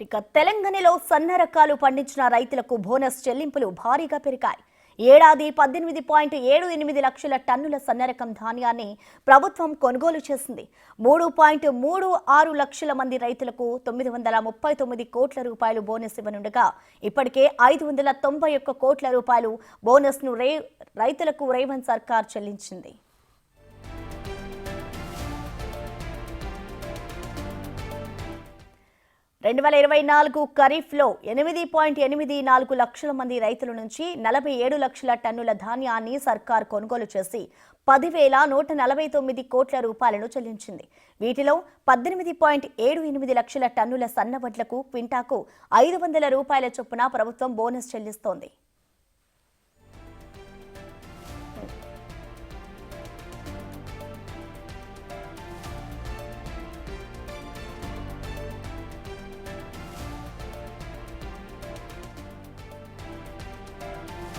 ఇక తెలంగాణలో సన్న రకాలు పండించిన రైతులకు బోనస్ చెల్లింపులు భారీగా పెరిగాయి. ఏడాది 18.78 లక్షల టన్నుల సన్నరకం ధాన్యాన్ని ప్రభుత్వం కొనుగోలు చేసింది. 3.36 లక్షల మంది రైతులకు 939 కోట్ల రూపాయలు బోనస్ ఇవ్వనుండగా ఇప్పటికే 591 కోట్ల రూపాయలు బోనస్ను రైతులకు రేవంత్ సర్కార్ చెల్లించింది. 2024 ఖరీఫ్లో 8.84 లక్షల మంది రైతుల నుంచి 47 లక్షల టన్నుల ధాన్యాన్ని సర్కార్ కొనుగోలు చేసి 10,149 కోట్ల రూపాయలను చెల్లించింది. వీటిలో 18.78 లక్షల టన్నుల సన్నవడ్లకు క్వింటాకు 500 రూపాయల చొప్పున ప్రభుత్వం బోనస్ చెల్లిస్తోంది.